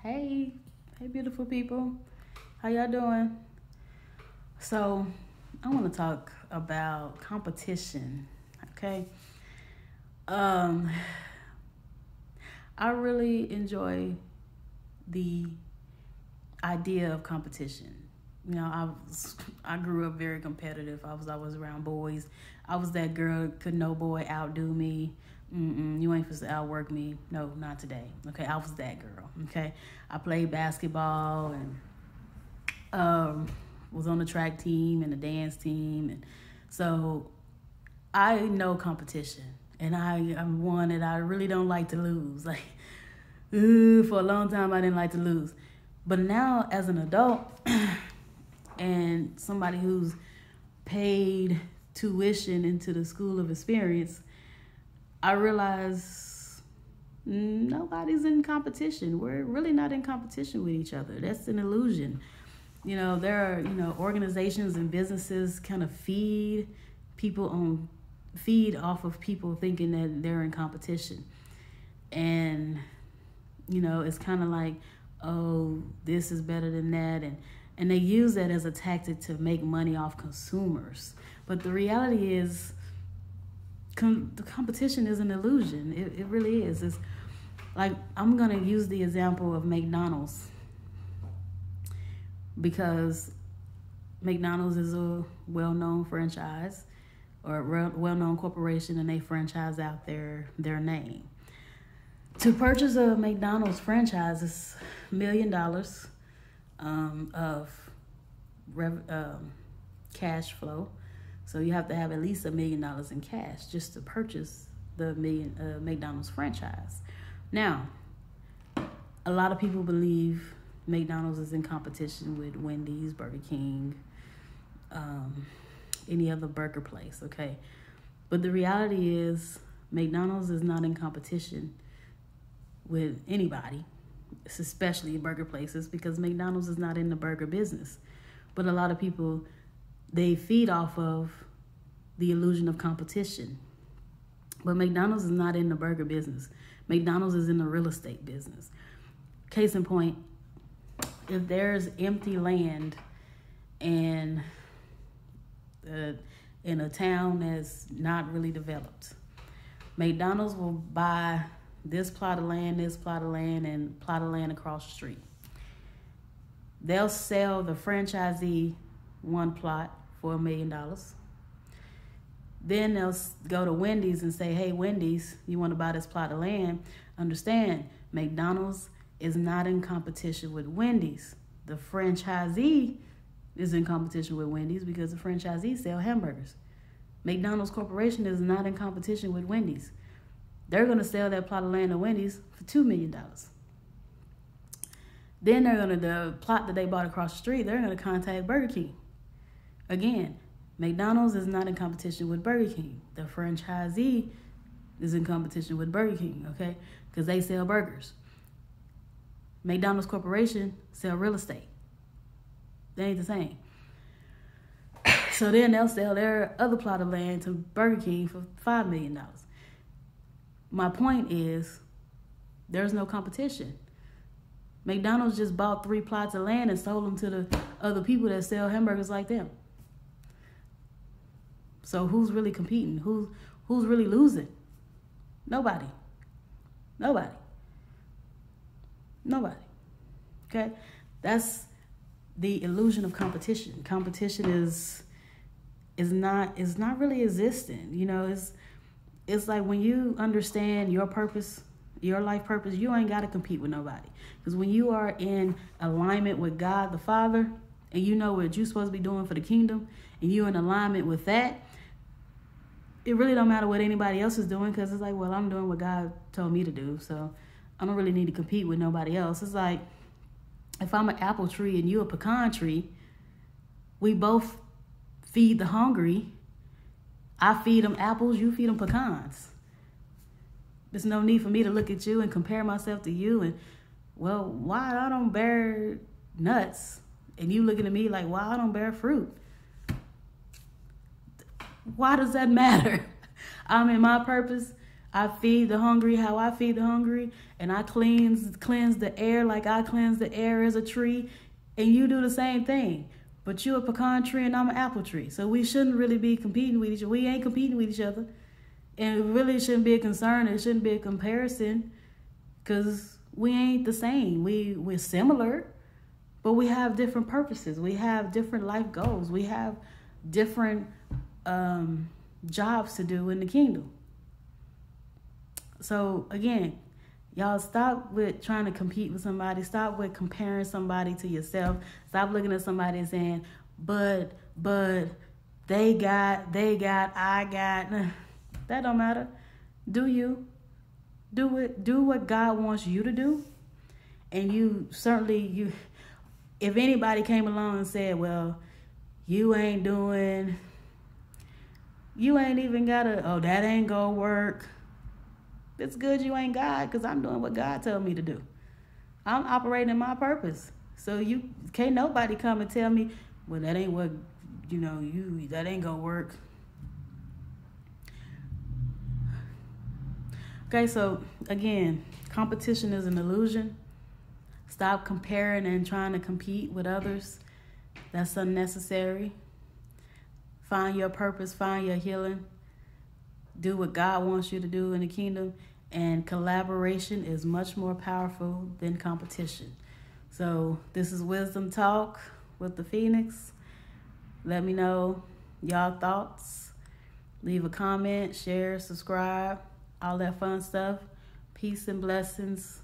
Hey beautiful people. How y'all doing? So, I want to talk about competition, okay? I really enjoy the idea of competition. You know, I grew up very competitive. I was always around boys. I was that girl, could no boy outdo me. You ain't supposed to outwork me. No, not today. Okay, I was that girl. Okay, I played basketball and was on the track team and the dance team, and so I know competition, and I'm one that I really don't like to lose. Like, for a long time I didn't like to lose, but now as an adult and somebody who's paid tuition into the school of experience, I realize nobody's in competition. We're really not in competition with each other. That's an illusion. You know, there are, organizations and businesses kind of feed off of people thinking that they're in competition. And, it's kind of like, oh, this is better than that. And they use that as a tactic to make money off consumers. But the reality is, the competition is an illusion. It really is. It's like, I'm going to use the example of McDonald's, because McDonald's is a well-known franchise or a well-known corporation, and they franchise out their name. To purchase a McDonald's franchise is $1 million of cash flow. So you have to have at least $1 million in cash just to purchase the McDonald's franchise. Now, a lot of people believe McDonald's is in competition with Wendys, Burger King, any other burger place, okay? But the reality is McDonald's is not in competition with anybody, especially burger places, because McDonald's is not in the burger business. But a lot of people, they feed off of the illusion of competition. But McDonald's is not in the burger business. McDonald's is in the real estate business. Case in point, if there's empty land and in a town that's not really developed, McDonald's will buy this plot of land, and plot of land across the street. They'll sell the franchisee one plot for $1 million. Then they'll go to Wendys and say, hey, Wendys, you want to buy this plot of land? Understand, McDonald's is not in competition with Wendys. The franchisee is in competition with Wendys because the franchisee sell hamburgers. McDonald's Corporation is not in competition with Wendys. They're going to sell that plot of land to Wendys for $2 million. Then the plot that they bought across the street, they're going to contact Burger King. Again, McDonald's is not in competition with Burger King. The franchisee is in competition with Burger King, okay? Because they sell burgers. McDonald's Corporation sell real estate. They ain't the same. So then they'll sell their other plot of land to Burger King for $5 million. My point is, there's no competition. McDonald's just bought 3 plots of land and sold them to the other people that sell hamburgers like them. So who's really competing? Who's really losing? Nobody. Okay? That's the illusion of competition. Competition is not really existing. It's like when you understand your purpose, your life purpose, you ain't got to compete with nobody. Because when you are in alignment with God the Father, and you know what you're supposed to be doing for the kingdom, and you're in alignment with that, it really don't matter what anybody else is doing, because it's like, well, I'm doing what God told me to do, so I don't really need to compete with nobody else. It's like, if I'm an apple tree and you a pecan tree, we both feed the hungry. I feed them apples, you feed them pecans. There's no need for me to look at you and compare myself to you and, well, why I don't bear nuts? And you looking at me like, why I don't bear fruit? Why does that matter? I'm in my purpose. I feed the hungry how I feed the hungry, and I cleanse the air like I cleanse the air as a tree, and you do the same thing. But you're a pecan tree and I'm an apple tree. So we shouldn't really be competing with each other. We ain't competing with each other. And it really shouldn't be a concern. It shouldn't be a comparison, because we ain't the same. We're similar, but we have different purposes. We have different life goals. We have different jobs to do in the kingdom. So again, y'all, stop with trying to compete with somebody. Stop with comparing somebody to yourself. Stop looking at somebody and saying, but they got, I got. That don't matter. Do you. Do it. Do what God wants you to do. And you certainly, if anybody came along and said, well, you ain't even gotta, that ain't gonna work. It's good you ain't God, because I'm doing what God told me to do. I'm operating in my purpose. So you can't nobody come and tell me, well, that ain't what, that ain't gonna work. Okay, so again, competition is an illusion. Stop comparing and trying to compete with others. That's unnecessary. Find your purpose, find your healing. Do what God wants you to do in the kingdom. And collaboration is much more powerful than competition. So this is Wisdom Talk with the Phoenix. Let me know y'all thoughts. Leave a comment, share, subscribe, all that fun stuff. Peace and blessings.